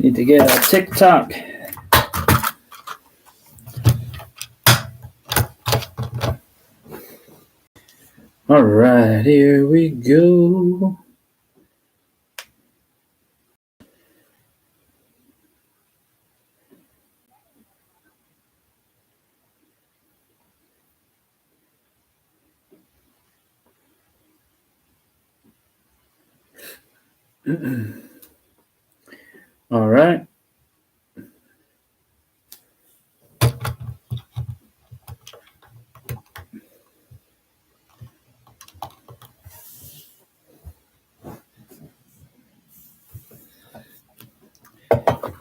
Need to get a TikTok. All right, here we go. All right.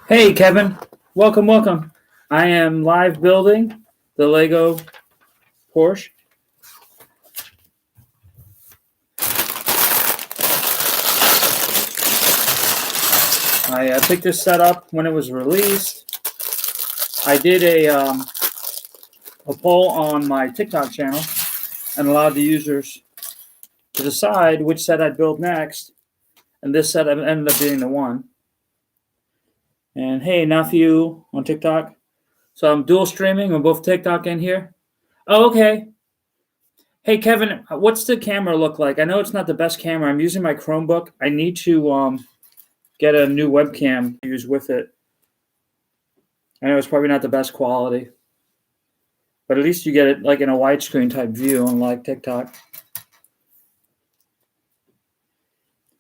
Hey, Kevin. Welcome. I am live building the Lego Porsche. I picked this set up when it was released. I did a poll on my TikTok channel and allowed the users to decide which set I'd build next. And this set ended up being the one. And hey, Nephew on TikTok. So I'm dual streaming on both TikTok and here. Oh, okay. Hey, Kevin, what's the camera look like? I know it's not the best camera. I'm using my Chromebook. I need to get a new webcam to use with it. I know it's probably not the best quality, but at least you get it like in a widescreen type view on like TikTok.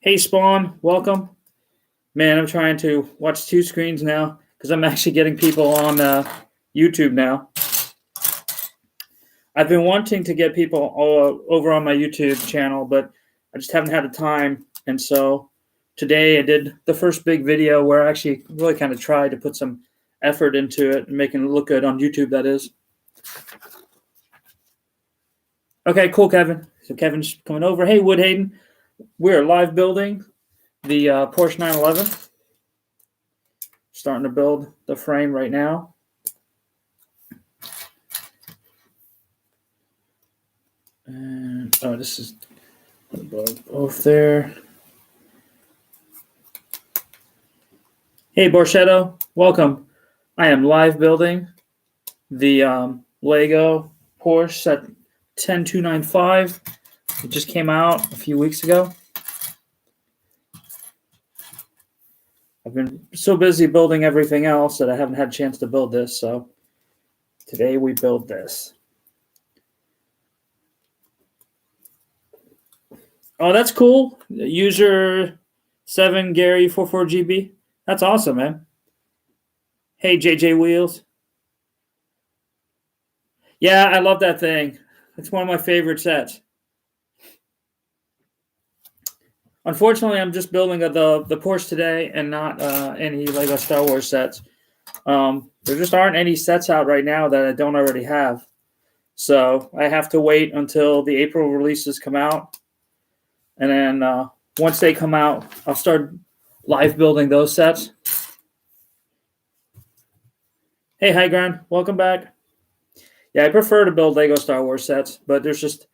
Hey, Spawn, welcome. Man, I'm trying to watch two screens now because I'm actually getting people on YouTube now. I've been wanting to get people all over on my YouTube channel, but I just haven't had the time. And so today I did the first big video where I actually really kind of tried to put some effort into it and making it look good on YouTube, that is. Okay, cool, Kevin. So Kevin's coming over. Hey, Woodhaden, we're live building the Porsche 911. Starting to build the frame right now. And this is both there. Hey, Borchetto, welcome. I am live building the Lego Porsche set 10295. It just came out a few weeks ago. I've been so busy building everything else that I haven't had a chance to build this. So today we build this. Oh, that's cool. User 7Gary44GB. That's awesome, man. Hey, JJ Wheels. Yeah, I love that thing. It's one of my favorite sets. Unfortunately, I'm just building the Porsche today and not any Lego Star Wars sets. There just aren't any sets out right now that I don't already have. So I have to wait until the April releases come out. And then once they come out, I'll start live building those sets. Hey, High Ground, welcome back. Yeah, I prefer to build Lego Star Wars sets, but there's just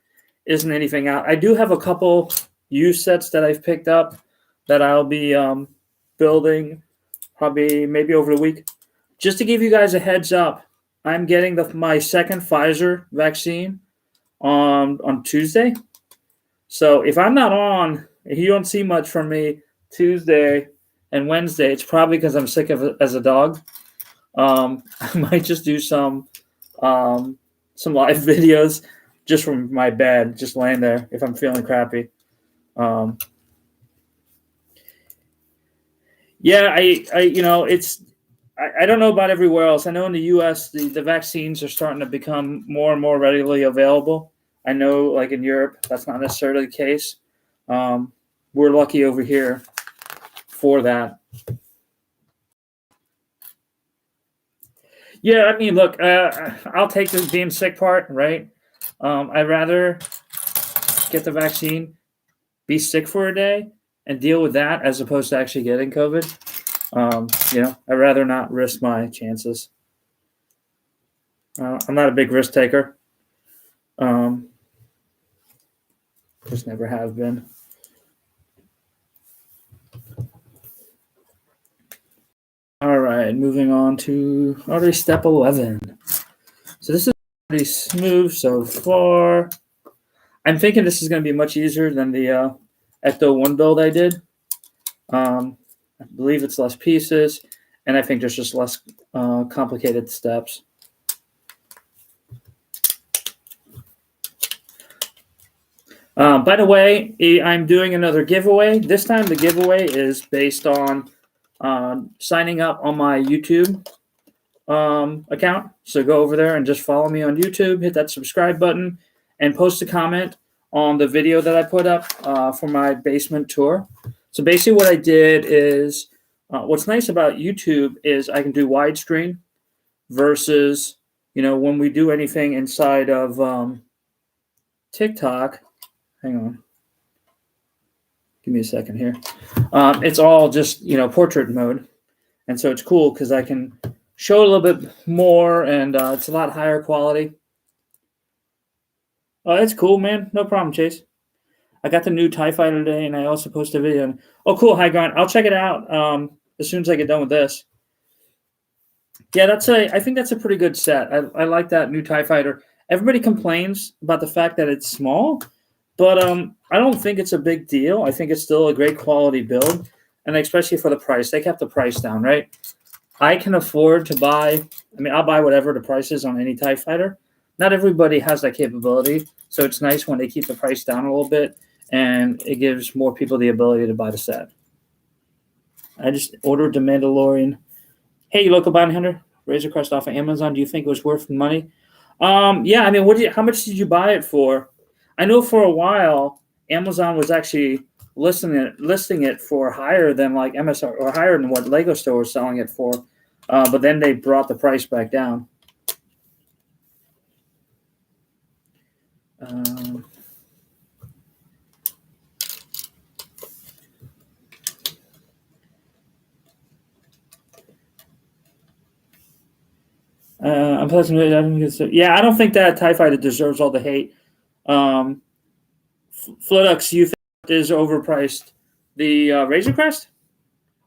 isn't anything out. I do have a couple used sets that I've picked up that I'll be building probably maybe over the week. Just to give you guys a heads up, I'm getting my second Pfizer vaccine on Tuesday. So if I'm not on, if you don't see much from me Tuesday and Wednesday, it's probably because I'm sick of it as a dog. I might just do some live videos just from my bed, just laying there if I'm feeling crappy. Yeah, I don't know about everywhere else. I know in the U.S. the vaccines are starting to become more and more readily available. I know, like in Europe, that's not necessarily the case. We're lucky over here for that. Yeah, I mean, look, I'll take the being sick part, right? I'd rather get the vaccine, be sick for a day, and deal with that as opposed to actually getting COVID. I'd rather not risk my chances. I'm not a big risk taker. Just never have been. right, moving on to already step 11. So this is pretty smooth so far. I'm thinking this is going to be much easier than the Ecto 1 build I did. I believe it's less pieces, and I think there's just less complicated steps. By the way, I'm doing another giveaway. This time the giveaway is based on signing up on my YouTube account. So go over there and just follow me on YouTube, hit that subscribe button, and post a comment on the video that I put up for my basement tour. So basically what I did is, what's nice about YouTube is I can do widescreen versus, when we do anything inside of TikTok. Hang on. Give me a second here. It's all just, portrait mode. And so it's cool because I can show a little bit more, and it's a lot higher quality. Oh, that's cool, man. No problem, Chase. I got the new TIE Fighter today, and I also posted a video. Oh, cool. Hi, Grant. I'll check it out as soon as I get done with this. Yeah, I think that's a pretty good set. I like that new TIE Fighter. Everybody complains about the fact that it's small, but I don't think it's a big deal. I think it's still a great quality build, and especially for the price. They kept the price down, right? I can afford to buy, I'll buy whatever the price is on any TIE Fighter. Not everybody has that capability, so it's nice when they keep the price down a little bit, and it gives more people the ability to buy the set. I just ordered the Mandalorian. Hey, local bounty hunter, Razor Crest off of Amazon. Do you think it was worth the money? Yeah, how much did you buy it for? I know for a while Amazon was actually listing it for higher than like MSR, or higher than what Lego Store was selling it for, but then they brought the price back down. I'm pleasantly. Yeah, I don't think that TIE Fighter deserves all the hate. Flodux, you think is overpriced the Razor Crest,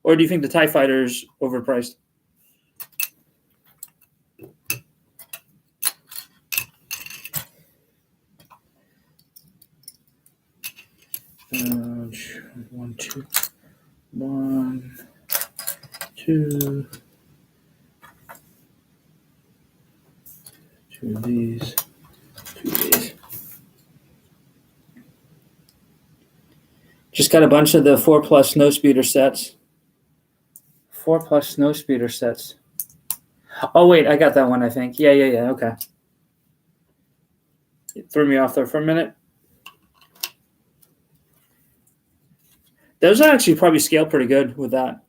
or do you think the TIE Fighter is overpriced? One, two. Two of these. Just got a bunch of the 4+ snow speeder sets. 4+ snow speeder sets. Oh, wait, I got that one, I think. Yeah, okay. It threw me off there for a minute. Those actually probably scale pretty good with that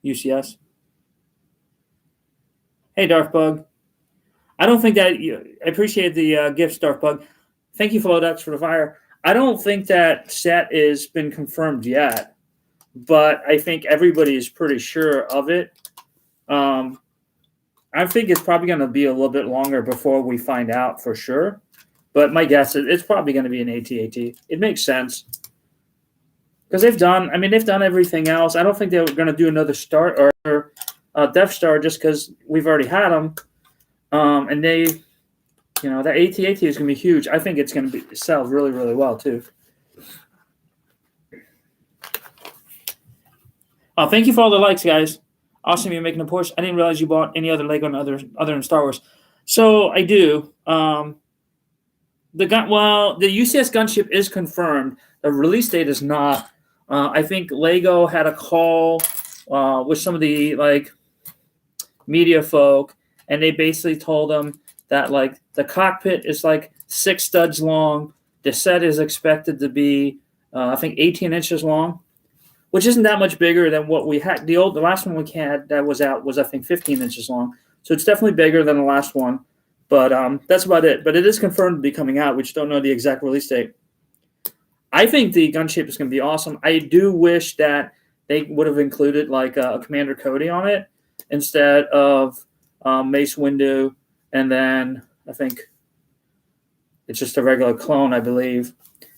UCS. Hey, Darthbug. I don't think that I appreciate the gifts, Darthbug. Thank you, Flowducks, for the fire. I don't think that set has been confirmed yet, but I think everybody is pretty sure of it. I think it's probably going to be a little bit longer before we find out for sure. But my guess is it's probably going to be an AT-AT. It makes sense. Because they've done everything else. I don't think they were going to do another Star or Death Star just because we've already had them. And they, that AT-AT is going to be huge. I think it's going to sell really, really well too. Thank you for all the likes, guys. Awesome, you're making a Porsche. I didn't realize you bought any other Lego other than Star Wars. So I do. The UCS gunship is confirmed. The release date is not. I think Lego had a call with some of the media folk, and they basically told them that the cockpit is 6 studs long. The set is expected to be I think 18 inches long, which isn't that much bigger than what we had. The last one we had that was out was I think 15 inches long. So it's definitely bigger than the last one. But that's about it. But it is confirmed to be coming out. We just don't know the exact release date. I think the gunship is going to be awesome. I do wish that they would have included a Commander Cody on it instead of Mace Windu, and then I think it's just a regular clone, I believe.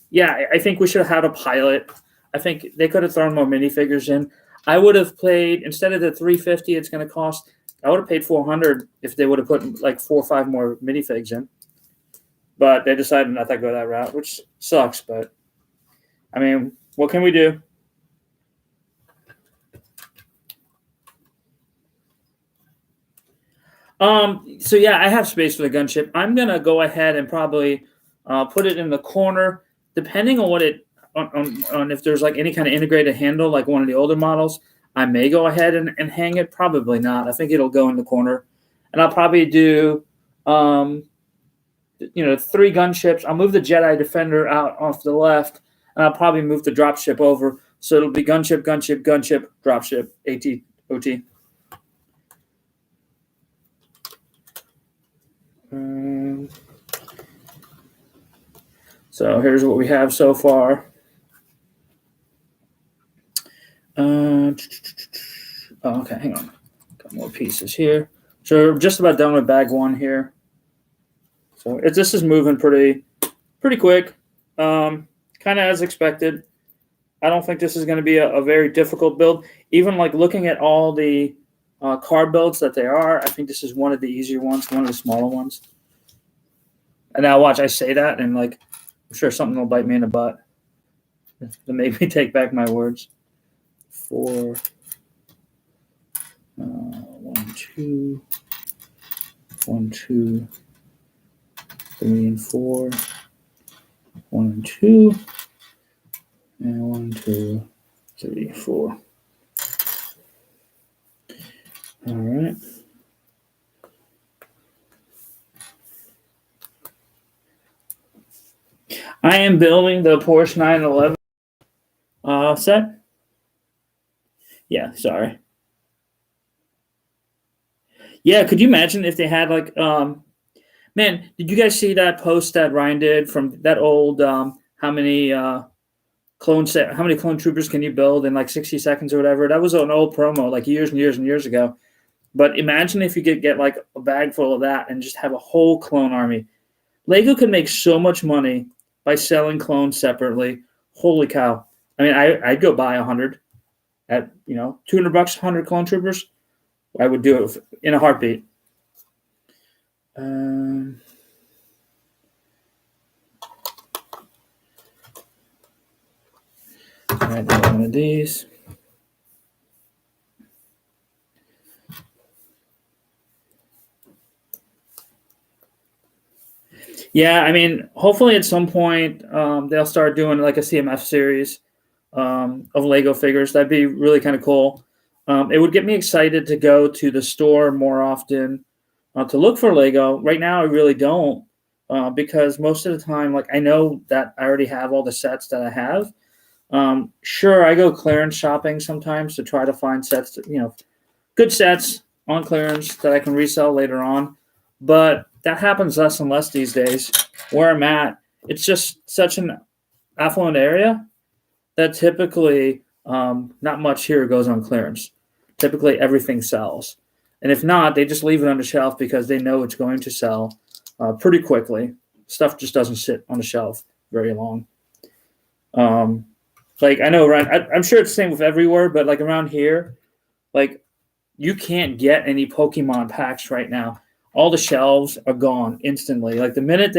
Yeah, I think we should have had a pilot. I think they could have thrown more minifigures in. I would have paid, instead of the $350 it's going to cost, I would have paid $400 if they would have put like 4 or 5 more minifigs in. But they decided not to go that route, which sucks. But I mean, what can we do? So yeah, I have space for the gunship. I'm gonna go ahead and probably put it in the corner, depending on what it on if there's like any kind of integrated handle, like one of the older models. I may go ahead and hang it. Probably not. I think it'll go in the corner, and I'll probably do, 3 gunships. I'll move the Jedi Defender out off the left, and I'll probably move the dropship over, so it'll be gunship, gunship, gunship, dropship, AT, OT. So here's what we have so far. Okay, hang on. Got more pieces here. So we're just about done with bag 1 here. So this is moving pretty quick. Kind of as expected. I don't think this is going to be a very difficult build. Even like looking at all the car builds that they are, I think this is one of the easier ones, one of the smaller ones. And now watch, I say that, and like, I'm sure something will bite me in the butt to make me take back my words. 4, 1, 2, 1, 2, 3, and 4, 1 and 2, and 1, 2, 3, 4. All right. I am building the Porsche 911 set. Yeah, sorry. Yeah, could you imagine if they had like, man, did you guys see that post that Ryan did from that old, how many clone troopers can you build in like 60 seconds or whatever? That was an old promo like years and years and years ago. But imagine if you could get like a bag full of that and just have a whole clone army. Lego could make so much money by selling clones separately. Holy cow. I mean, I'd go buy 100 at, $200, 100 clone troopers. I would do it in a heartbeat. I do one of these. Yeah, I mean, hopefully at some point they'll start doing like a CMF series of Lego figures. That'd be really kind of cool. It would get me excited to go to the store more often to look for Lego. Right now, I really don't because most of the time, like I know that I already have all the sets that I have. Sure, I go clearance shopping sometimes to try to find sets, good sets on clearance that I can resell later on. But that happens less and less these days. Where I'm at, it's just such an affluent area that typically not much here goes on clearance. Typically, everything sells. And if not, they just leave it on the shelf because they know it's going to sell pretty quickly. Stuff just doesn't sit on the shelf very long. Like I know, Ryan, I'm sure it's the same with everywhere, but like around here, like you can't get any Pokemon packs right now. All the shelves are gone instantly. Like the minute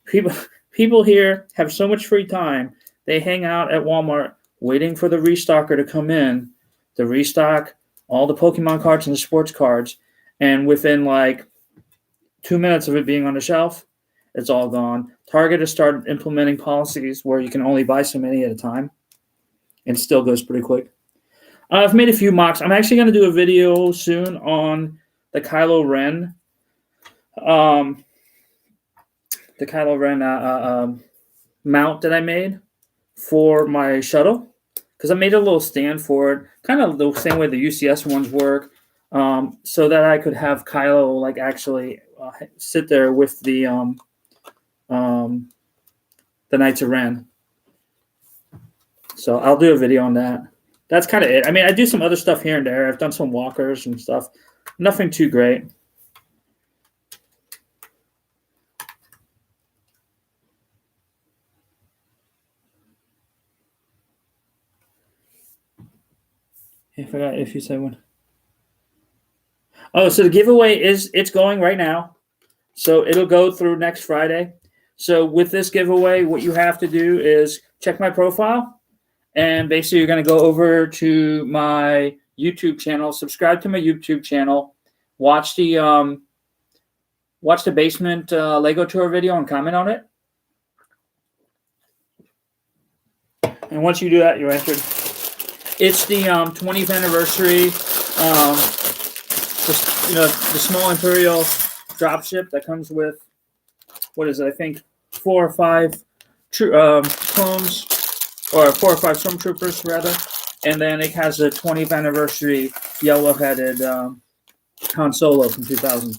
people here have so much free time, they hang out at Walmart waiting for the restocker to come in to restock all the Pokemon cards and the sports cards. And within like 2 minutes of it being on the shelf, it's all gone. Target has started implementing policies where you can only buy so many at a time, and still goes pretty quick. I've made a few mocks. I'm actually going to do a video soon on the Kylo Ren, mount that I made for my shuttle, because I made a little stand for it, kind of the same way the UCS ones work, so that I could have Kylo like actually sit there with the Knights of Ren. So I'll do a video on that. That's kind of it. I mean, I do some other stuff here and there. I've done some walkers and stuff. Nothing too great. I forgot if you said when. Oh, so the giveaway it's going right now. So it'll go through next Friday. So with this giveaway, what you have to do is check my profile, and basically you're going to go over to my YouTube channel, subscribe to my YouTube channel, watch the basement Lego tour video and comment on it. And once you do that, you're entered. It's the 20th anniversary, the small Imperial dropship that comes with, what is it? I think 4 or 5 clones, or 4 or 5 stormtroopers rather, and then it has a 20th anniversary yellow-headed Han Solo from 2000.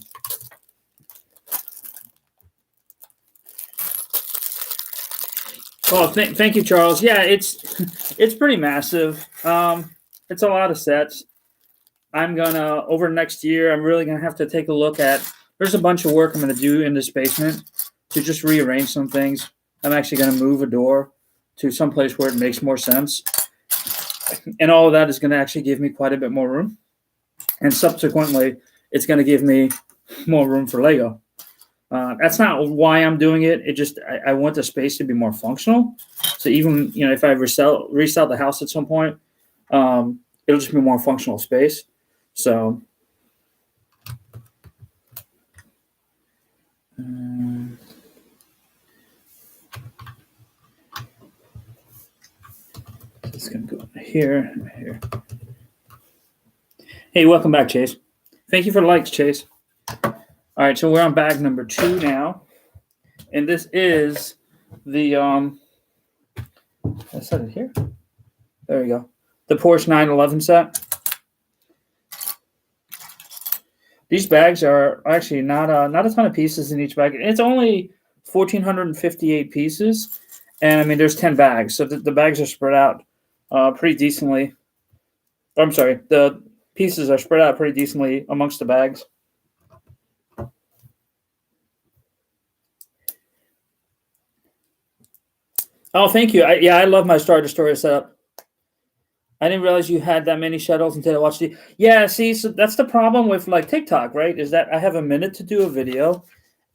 Oh, thank you, Charles. Yeah, it's pretty massive. It's a lot of sets. I'm gonna, over next year, I'm really gonna have to take a look at. There's a bunch of work I'm gonna do in this basement to just rearrange some things. I'm actually gonna move a door to some place where it makes more sense, and all of that is gonna actually give me quite a bit more room. And subsequently, it's gonna give me more room for Lego. That's not why I'm doing it. It just I want the space to be more functional. So even if I resell the house at some point, it'll just be more functional space. So it's gonna go here. Hey, welcome back, Chase. Thank you for the likes, Chase. All right, so we're on bag number 2 now, and this is the I said it here. There we go. The Porsche 911 set. These bags are actually not a ton of pieces in each bag. It's only 1,458 pieces, and I mean there's 10 bags, so the bags are spread out pretty decently. I'm sorry, the pieces are spread out pretty decently amongst the bags. Oh, thank you. I love my Star Destroyer setup. I didn't realize you had that many shuttles until I watched it. Yeah, see, so that's the problem with like TikTok, right? Is that I have a minute to do a video,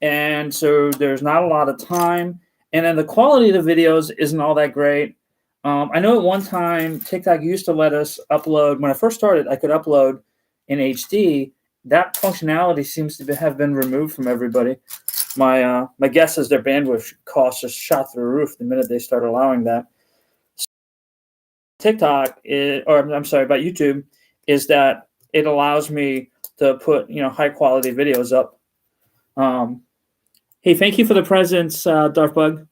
and so there's not a lot of time, and then the quality of the videos isn't all that great. I know at one time TikTok used to let us upload. When I first started, I could upload in HD. That functionality seems to have been removed from everybody. My guess is their bandwidth costs just shot through the roof the minute they start allowing that. TikTok about YouTube is that it allows me to put high quality videos up. Hey, thank you for the presents, Darth Bug.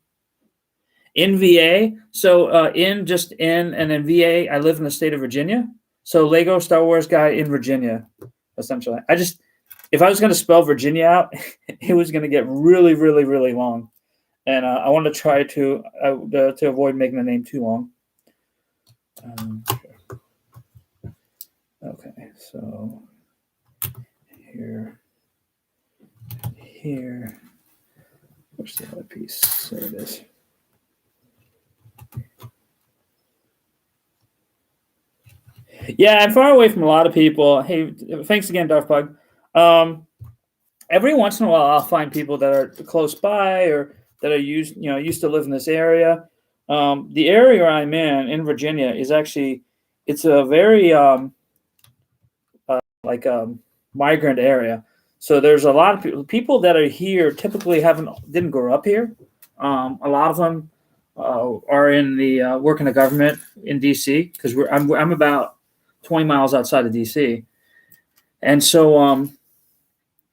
In VA, so in and then VA, I live in the state of Virginia. So Lego Star Wars guy in Virginia, essentially. If I was going to spell Virginia out, it was going to get really, really, really long, and I want to try to avoid making the name too long. Okay, so here, where's the other piece? There it is. Yeah, I'm far away from a lot of people. Hey, thanks again, Darth Bug. Every once in a while, I'll find people that are close by or that are used to live in this area. The area I'm in Virginia is actually, it's a very migrant area. So there's a lot of people that are here typically didn't grow up here. A lot of them are in the work in the government in DC, because I'm about 20 miles outside of DC, and so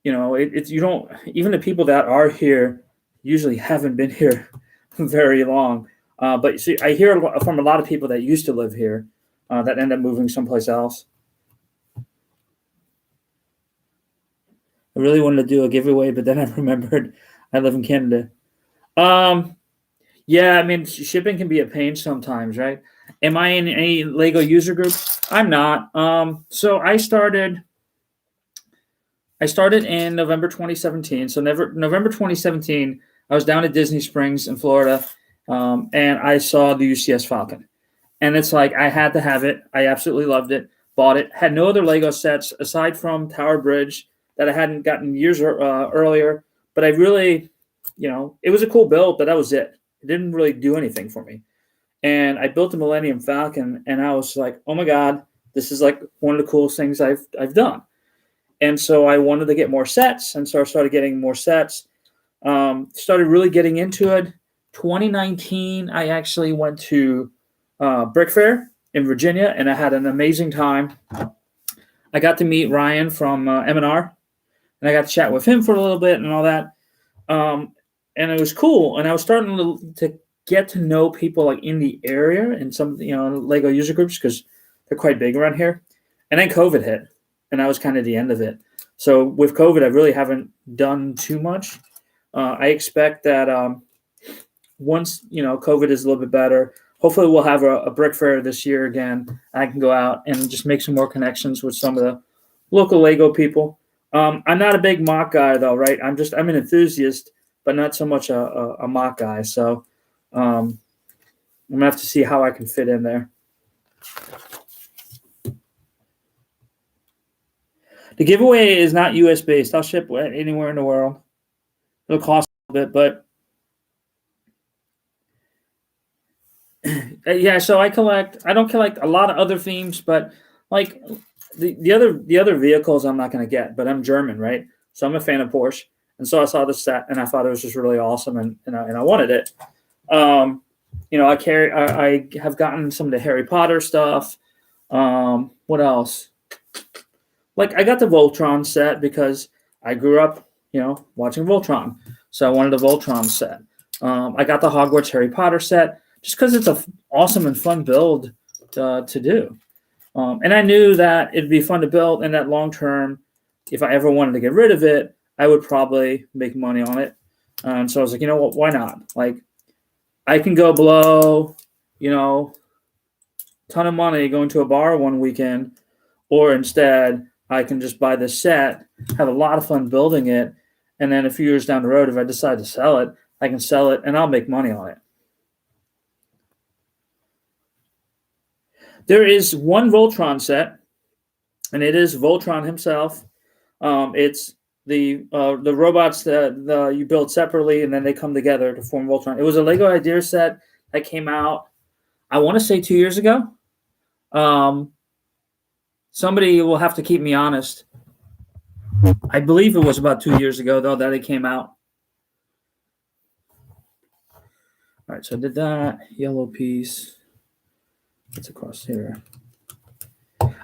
you don't, even the people that are here usually haven't been here very long. But see, I hear from a lot of people that used to live here that end up moving someplace else. I really wanted to do a giveaway, but then I remembered I live in Canada. Yeah, I mean, shipping can be a pain sometimes, right? Am I in any Lego user group? I'm not. So I started in November 2017. So November 2017, I was down at Disney Springs in Florida, and I saw the UCS Falcon. And it's like, I had to have it. I absolutely loved it. bought it. Had no other Lego sets aside from Tower Bridge that I hadn't gotten years earlier. But I really, it was a cool build, but that was it. It didn't really do anything for me. And I built the Millennium Falcon, and I was like, oh my God, this is like one of the coolest things I've done. And so I wanted to get more sets, and so I started getting more sets. Started really getting into it. 2019, I actually went to Brick Fair in Virginia, and I had an amazing time. I got to meet Ryan from M&R, and I got to chat with him for a little bit and all that. And it was cool. And I was starting to get to know people like in the area and some, Lego user groups, because they're quite big around here. And then COVID hit, and that was kind of the end of it. So with COVID, I really haven't done too much. I expect that once, COVID is a little bit better, hopefully we'll have a brick fair this year again. I can go out and just make some more connections with some of the local Lego people. I'm not a big mock guy though, right? I'm an enthusiast, but not so much a mock guy. So I'm gonna have to see how I can fit in there. The giveaway is not US based. I'll ship anywhere in the world. It'll cost a little bit, but yeah. So I don't collect a lot of other themes, but like the other vehicles I'm not going to get. But I'm German, right? So I'm a fan of Porsche, and so I saw this set and I thought it was just really awesome, and I wanted it. I have gotten some of the Harry Potter stuff. What else? Like I got the Voltron set because I grew up, watching Voltron. So I wanted a Voltron set. I got the Hogwarts Harry Potter set just because it's an awesome and fun build to do. And I knew that it'd be fun to build, and that long term, if I ever wanted to get rid of it, I would probably make money on it. So I was like, you know what, why not? Like, I can go blow, ton of money going to a bar one weekend, or instead I can just buy this set, have a lot of fun building it, and then a few years down the road, if I decide to sell it, I can sell it and I'll make money on it. There is one Voltron set, and it is Voltron himself. It's the robots that you build separately, and then they come together to form Voltron. It was a Lego Idea set that came out, I want to say 2 years ago. Somebody will have to keep me honest. I believe it was about 2 years ago, though, that it came out. All right, so I did that. Yellow piece. It's across here.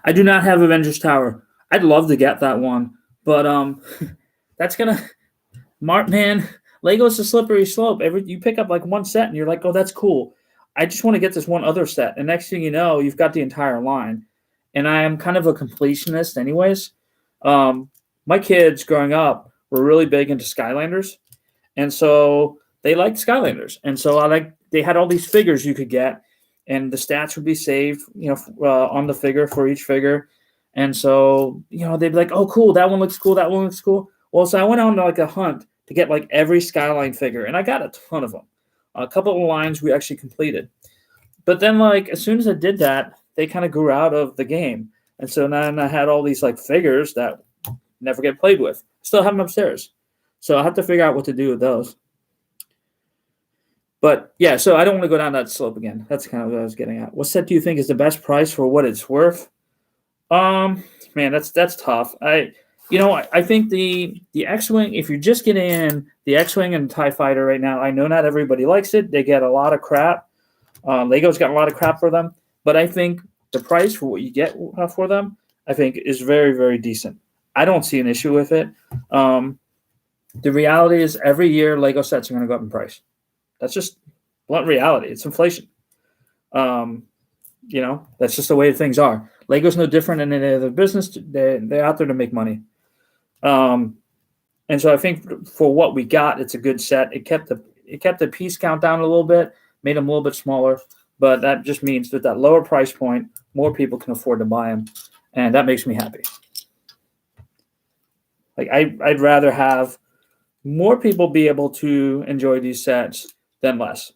I do not have Avengers Tower. I'd love to get that one, but that's gonna. Man, Lego's a slippery slope. You pick up like one set and you're like, oh, that's cool. I just want to get this one other set, and next thing you know, you've got the entire line. And I am kind of a completionist, anyways. My kids growing up were really big into Skylanders, and so they liked Skylanders, and so they had all these figures you could get, and the stats would be saved, on the figure for each figure. And so, they'd be like, oh, cool, that one looks cool, that one looks cool. Well, so I went on like a hunt to get like every Skyline figure, and I got a ton of them. A couple of lines we actually completed. But then, like, as soon as I did that, they kind of grew out of the game. And so then I had all these like figures that never get played with. Still have them upstairs. So I have to figure out what to do with those. But yeah, so I don't want to go down that slope again. That's kind of what I was getting at. What set do you think is the best price for what it's worth? Man, that's tough. I think the X-Wing, if you're just getting in the X-Wing and TIE Fighter right now, I know not everybody likes it. They get a lot of crap. Lego's got a lot of crap for them. But I think the price for what you get for them, I think, is very, very decent. I don't see an issue with it. The reality is every year Lego sets are going to go up in price. That's just blunt reality. It's inflation. That's just the way things are. Lego's no different than any other business. They're out there to make money. And so I think for what we got, it's a good set. It kept the piece count down a little bit, made them a little bit smaller. But that just means that lower price point, more people can afford to buy them, and that makes me happy. Like I'd rather have more people be able to enjoy these sets than less.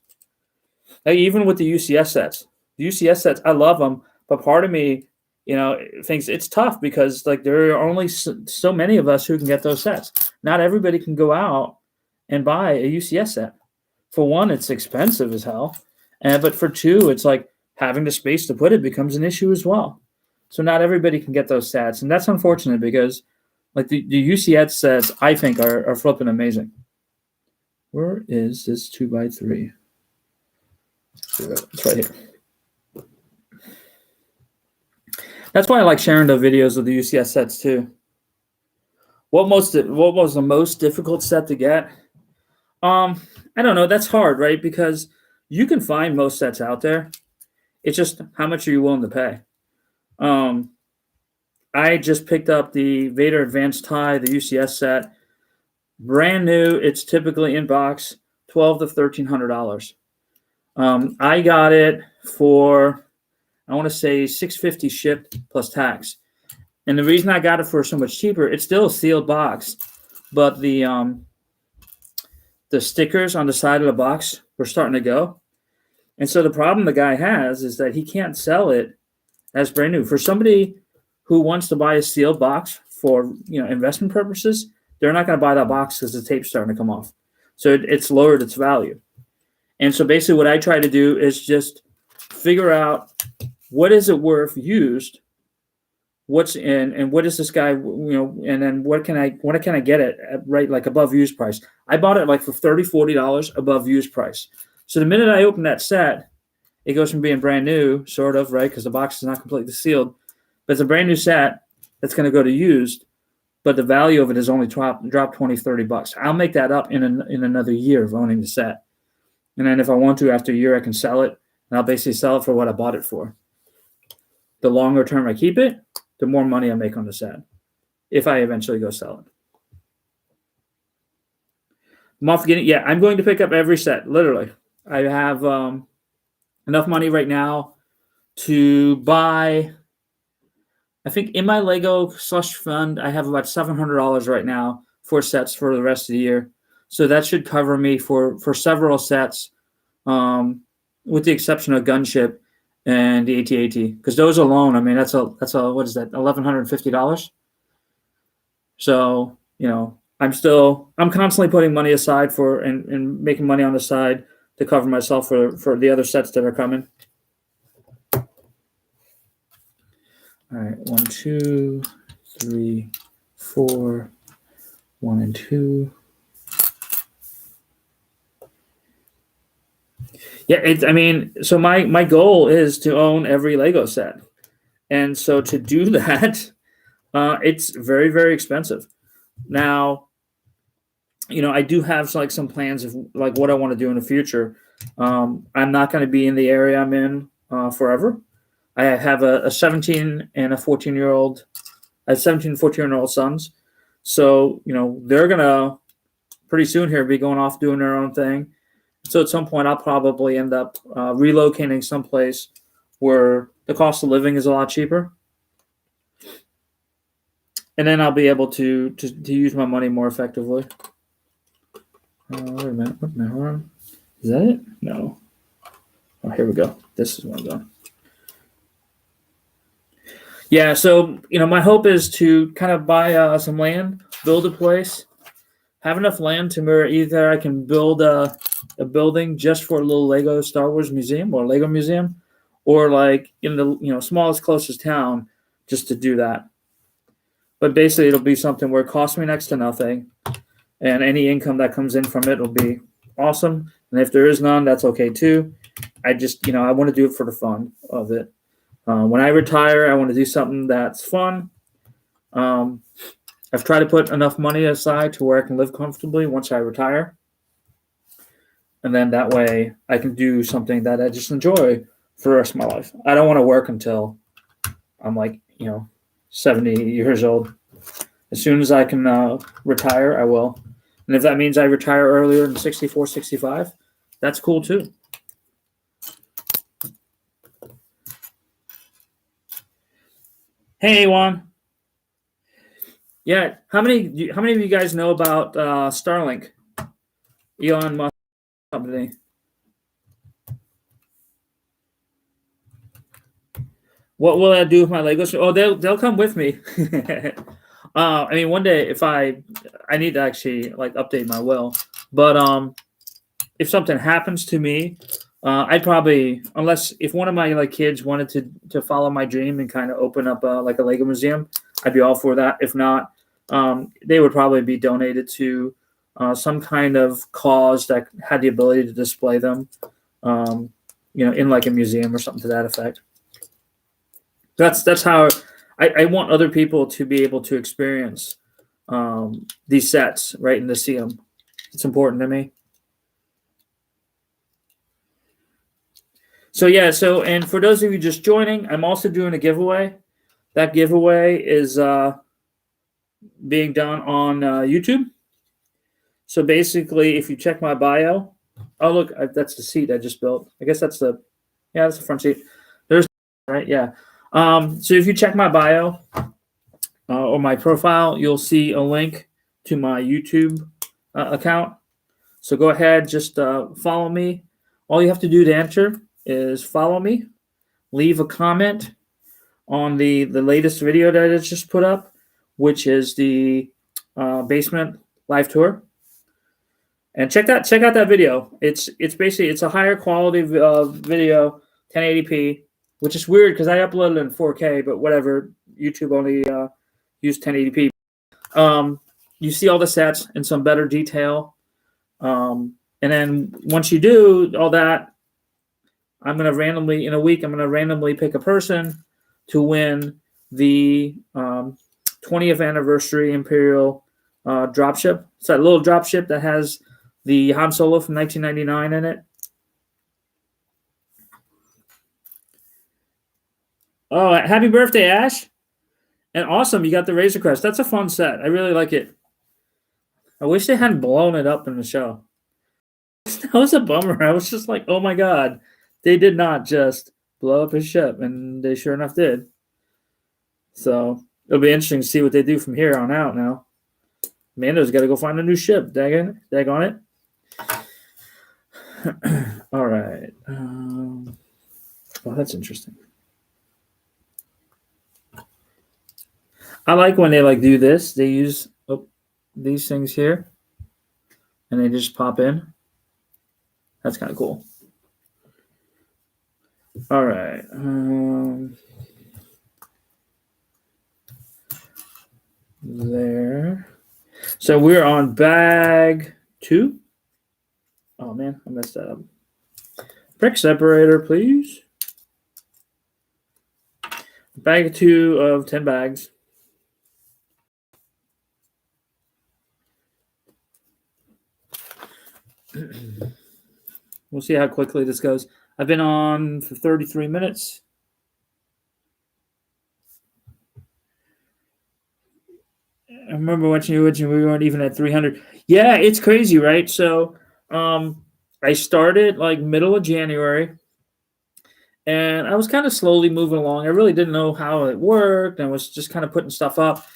Like even with the UCS sets, I love them, but part of me thinks it's tough because like there are only so many of us who can get those sets. Not everybody can go out and buy a UCS set. For one, it's expensive as hell, but for two, it's like having the space to put it becomes an issue as well. So not everybody can get those sets, and that's unfortunate because like the UCS sets I think are flipping amazing. Where is this 2x3? It's right here. That's why I like sharing the videos of the UCS sets too. What was the most difficult set to get? I don't know. That's hard, right? Because you can find most sets out there. It's just how much are you willing to pay? I just picked up the Vader Advanced Tie, the UCS set, brand new. It's typically in box, $1,200 to $1,300. I got it for, I want to say $650 shipped plus tax. And the reason I got it for so much cheaper, it's still a sealed box, but the stickers on the side of the box were starting to go. And so the problem the guy has is that he can't sell it as brand new. For somebody who wants to buy a sealed box for investment purposes, they're not going to buy that box because the tape's starting to come off. So it's lowered its value. And so basically what I try to do is just figure out what is it worth used, what's in, and what is this guy, and then what can I get it at, right, like above used price. I bought it like for $30, $40 above used price. So the minute I open that set, it goes from being brand new, sort of, right, because the box is not completely sealed, but it's a brand new set that's going to go to used, but the value of it is only dropped $20, $30. I'll make that up in another year of owning the set. And then if I want to, after a year, I can sell it, and I'll basically sell it for what I bought it for. The longer term I keep it, the more money I make on the set, if I eventually go sell it. I'm going to pick up every set, literally. I have enough money right now to buy, I think in my Lego slush fund, I have about $700 right now for sets for the rest of the year. So that should cover me for several sets, with the exception of Gunship and the AT-AT, because those alone, I mean, that's a what is that, $1,150? So I'm constantly putting money aside for and making money on the side to cover myself for the other sets that are coming. All right, 1, 2, 3, 4, 1 and 2. Yeah, so my goal is to own every Lego set. And so to do that, it's very, very expensive. Now, I do have some plans of like what I want to do in the future. I'm not going to be in the area I'm in forever. I have a 17 and a 14-year-old. I have 17 and 14-year-old sons. So, they're going to pretty soon here be going off doing their own thing. So at some point, I'll probably end up relocating someplace where the cost of living is a lot cheaper. And then I'll be able to use my money more effectively. Wait a minute. What the hell? Is that it? No. Oh, here we go. This is what I'm doing. Yeah, so, my hope is to kind of buy some land, build a place, have enough land to where either I can build a building just for a little Lego Star Wars museum or Lego museum, or like in the smallest, closest town just to do that. But basically, it'll be something where it costs me next to nothing, and any income that comes in from it will be awesome. And if there is none, that's okay too. I just, I want to do it for the fun of it. When I retire, I want to do something that's fun. I've tried to put enough money aside to where I can live comfortably once I retire. And then that way I can do something that I just enjoy for the rest of my life. I don't want to work until I'm like, 70 years old. As soon as I can retire, I will. And if that means I retire earlier than 64, 65, that's cool too. Hey, Juan. Yeah, how many of you guys know about Starlink? Elon Musk company. What will I do with my Legos? Oh, they'll come with me. I mean, one day if I need to actually like update my will, but if something happens to me, I'd probably, unless if one of my like kids wanted to follow my dream and kind of open up like a Lego museum, I'd be all for that. If not, they would probably be donated to some kind of cause that had the ability to display them, um, in like a museum or something to that effect. That's how I want other people to be able to experience these sets, right, and to see them. It's important to me. So yeah, and for those of you just joining, I'm also doing a giveaway. That giveaway is being done on YouTube. So basically, if you check my bio, oh look, that's the seat I just built. I guess that's that's the front seat. There's right, yeah. So if you check my bio or my profile, you'll see a link to my YouTube account. So go ahead, just follow me. All you have to do to enter is follow me, leave a comment on the latest video that I just put up, which is the basement live tour. And check out that video. It's basically it's a higher quality video, 1080p, which is weird because I uploaded it in 4K, but whatever. YouTube only used 1080p. You see all the sets in some better detail, and then once you do all that, I'm gonna randomly in a week. I'm gonna randomly pick a person to win the 20th anniversary Imperial dropship. It's that little dropship that has the Han Solo from 1999 in it. Oh, happy birthday, Ash! And awesome, you got the Razor Crest. That's a fun set. I really like it. I wish they hadn't blown it up in the show. That was a bummer. I was just like, oh my god, they did not just blow up his ship, and they sure enough did. So it'll be interesting to see what they do from here on out now. Mando's got to go find a new ship. Dag on it. All right. Well, that's interesting. I like when they like do this. They use these things here, and they just pop in. That's kind of cool. All right. There. So we're on bag 2. Oh man, I messed that up. Brick separator, please. Bag 2 of 10 bags. We'll see how quickly this goes. I've been on for 33 minutes. I remember watching you, we weren't even at 300. Yeah, it's crazy, right? So I started like middle of January, and I was kind of slowly moving along. I really didn't know how it worked. I was just kind of putting stuff up.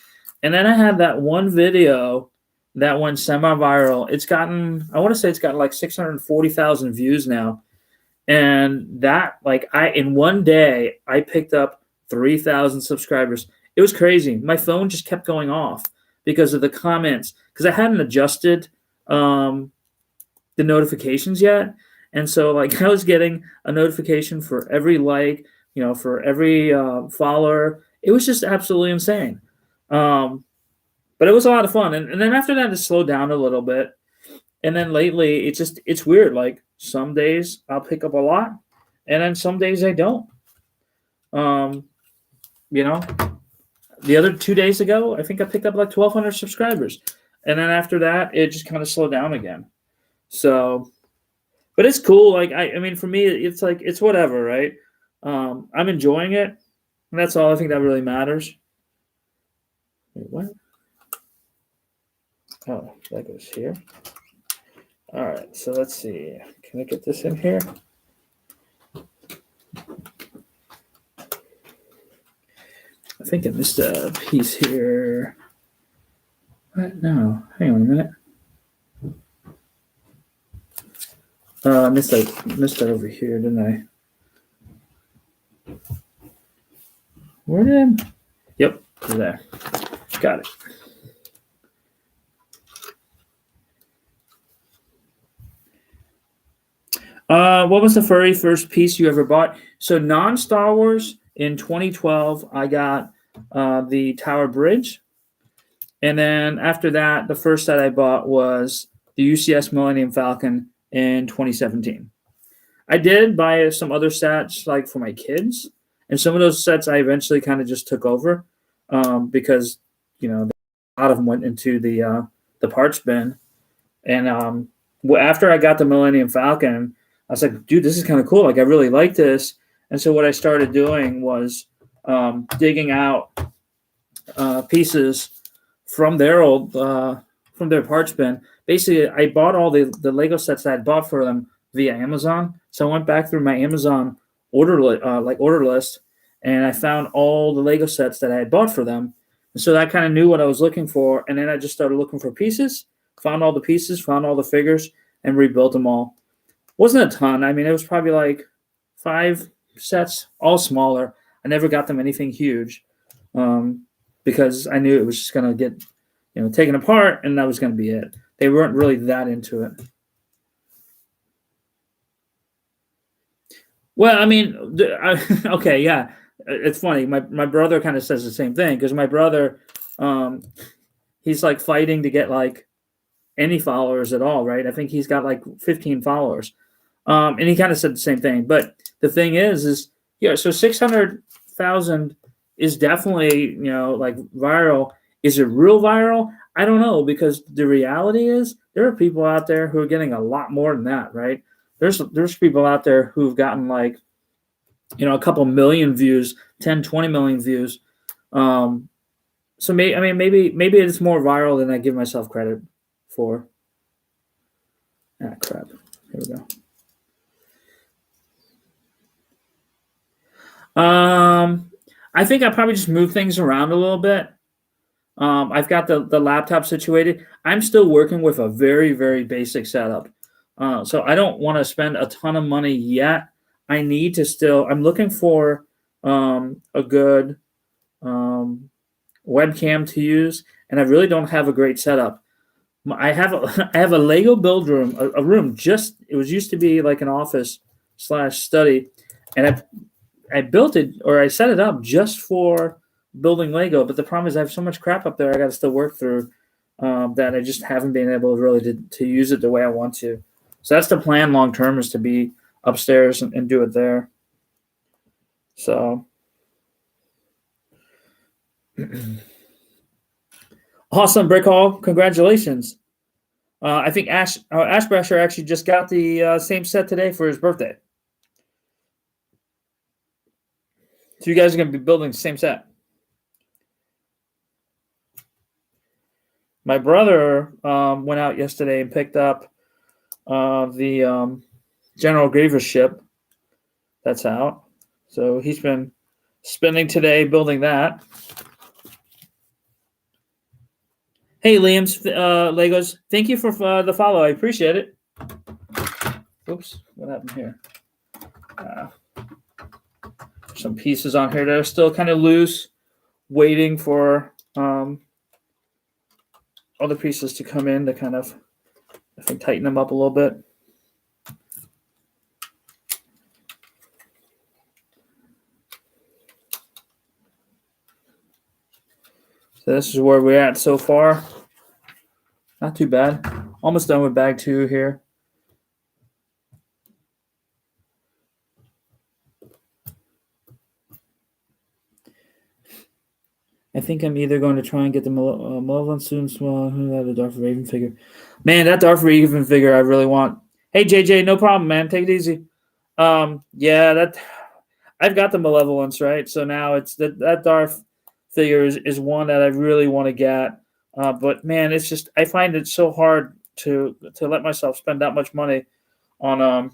And then I had that one video that went semi-viral. It's gotten, I want to say it's got like 640,000 views now. And that, like, in one day, I picked up 3,000 subscribers. It was crazy. My phone just kept going off because of the comments, because I hadn't adjusted the notifications yet. And so, like, I was getting a notification for every like, for every follower. It was just absolutely insane. But it was a lot of fun. And then after that, it slowed down a little bit. And then lately, it's weird. Like, some days I'll pick up a lot, and then some days I don't. The other 2 days ago, I think I picked up like 1,200 subscribers. And then after that, it just kind of slowed down again. So, but it's cool. Like, I mean, for me, it's like, it's whatever, right? I'm enjoying it. And that's all I think that really matters. Wait, what? Oh, that goes here. All right, so let's see. Can I get this in here? I think I missed a piece here. What? No, hang on a minute. I missed that over here, didn't I? Where did? Yep, there. Got it. What was the very first piece you ever bought? So non-Star Wars in 2012, I got the Tower Bridge, and then after that, the first set I bought was the UCS Millennium Falcon in 2017. I did buy some other sets like for my kids, and some of those sets I eventually kind of just took over because a lot of them went into the parts bin. And after I got the Millennium Falcon, I was like, dude, this is kind of cool. Like, I really like this. And so what I started doing was digging out pieces from their old from their parts bin. Basically, I bought all the Lego sets that I had bought for them via Amazon. So I went back through my Amazon order list, and I found all the Lego sets that I had bought for them. And so I kind of knew what I was looking for. And then I just started looking for pieces, found all the pieces, found all the figures, and rebuilt them all. Wasn't a ton. I mean, it was probably like 5 sets, all smaller. I never got them anything huge because I knew it was just going to get taken apart, and that was going to be it. They weren't really that into it. Well, I mean, okay, yeah. It's funny. My brother kind of says the same thing because my brother, he's like fighting to get like any followers at all, right? I think he's got like 15 followers. And he kind of said the same thing. But the thing is so 600,000 is definitely, like viral. Is it real viral? I don't know, because the reality is there are people out there who are getting a lot more than that, right? There's people out there who've gotten like, a couple million views, 10, 20 million views. So maybe it's more viral than I give myself credit for. Ah, crap. Here we go. I think I probably just move things around a little bit. I've got the laptop situated. I'm still working with a very, very basic setup. So I don't want to spend a ton of money yet. I need to still, I'm looking for a good webcam to use, and I really don't have a great setup. I have a Lego build room, a room it was used to be like an office / study, and I built it, or I set it up just for building Lego. But the problem is I have so much crap up there I got to still work through that I just haven't been able really to use it the way I want to. So that's the plan long term, is to be upstairs and do it there. So awesome, Brick Hall! Congratulations. I think Ashbrasher actually just got the same set today for his birthday. So you guys are going to be building the same set. My brother went out yesterday and picked up the General Grievous ship that's out. So he's been spending today building that. Hey, Liam's Legos, thank you for the follow. I appreciate it. Oops, what happened here? Some pieces on here that are still kind of loose, waiting for other pieces to come in to kind of, I think, tighten them up a little bit. So this is where we're at so far. Not too bad. Almost done with bag 2 here. I think I'm either going to try and get the Malevolent students. Well, who have the Darth Raven figure? Man, that Darth Raven figure I really want. Hey, JJ, no problem, man. Take it easy. Yeah, I've got the Malevolence, right? So now it's that Darth figure is one that I really want to get. But man, it's just, I find it so hard to let myself spend that much money on a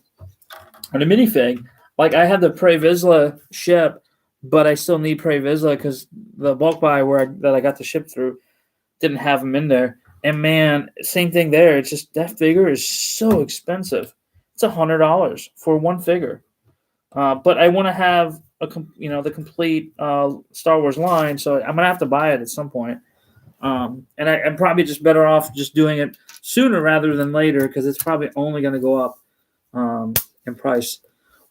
minifig. Like, I have the Pre Vizsla ship, but I still need Pre Vizsla because the bulk buy that I got the ship through didn't have them in there. And man, same thing there. It's just, that figure is so expensive. It's $100 for one figure. But I want to have the complete Star Wars line. So I'm gonna have to buy it at some point. And I'm probably just better off just doing it sooner rather than later because it's probably only going to go up in price.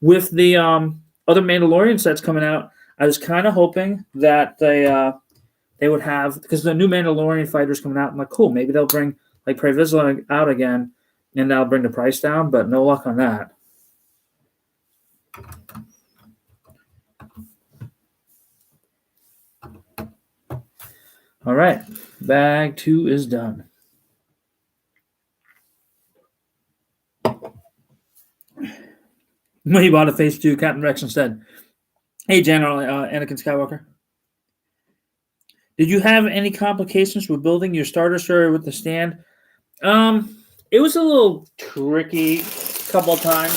With the other Mandalorian sets coming out, I was kind of hoping that they would have, because the new Mandalorian fighters coming out. I'm like, cool, maybe they'll bring like Pre Vizsla out again, and that'll bring the price down. But no luck on that. All right, bag 2 is done. When he bought a Phase 2, Captain Rex instead. Hey, General Anakin Skywalker. Did you have any complications with building your starter destroyer with the stand? It was a little tricky a couple of times.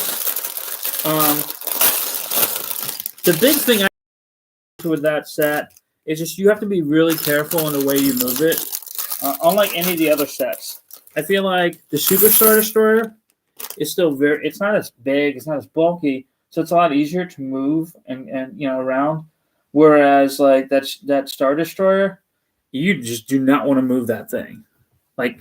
The big thing I with that set is just you have to be really careful in the way you move it. Unlike any of the other sets, I feel like the Super Star Destroyer is still it's not as big, it's not as bulky, so it's a lot easier to move and around. Whereas like that Star Destroyer, you just do not want to move that thing, like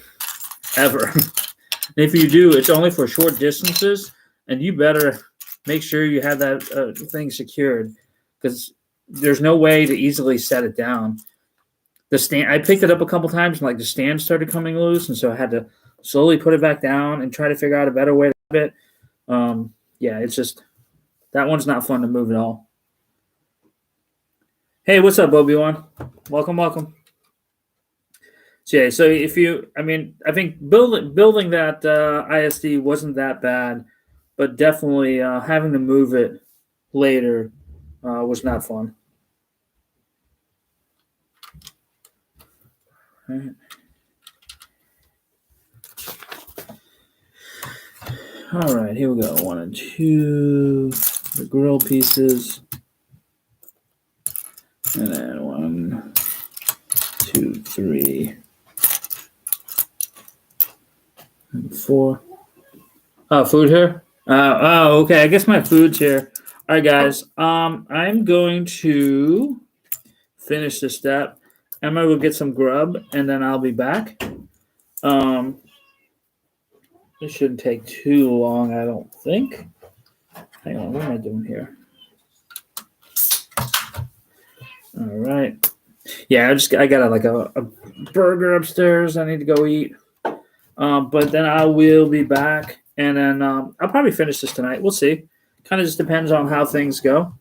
ever. And if you do, it's only for short distances, and you better make sure you have that thing secured because there's no way to easily set it down. The stand, I picked it up a couple times, and like the stand started coming loose, and so I had to slowly put it back down and try to figure out a better way to have it. Yeah, it's just that one's not fun to move at all. Hey, what's up, Obi-Wan? Welcome. So, yeah, so I think building that ISD wasn't that bad, but definitely having to move it later was not fun. All right. All right, here we go. 1 and 2, the grill pieces. And then 1, 2, 3, and 4. Oh, food here? Okay. I guess my food's here. All right, guys. I'm going to finish this step. I'm going to go get some grub, and then I'll be back. This shouldn't take too long, I don't think. Hang on, what am I doing here? All right. Yeah, I got a burger upstairs I need to go eat. But then I will be back, and then I'll probably finish this tonight. We'll see. Kind of just depends on how things go.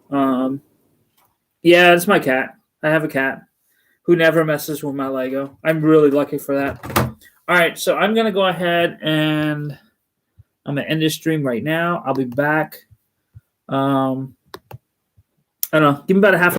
Yeah, it's my cat. I have a cat who never messes with my Lego. I'm really lucky for that. All right, so I'm going to go ahead and I'm going to end this stream right now. I'll be back. I don't know. Give me about a half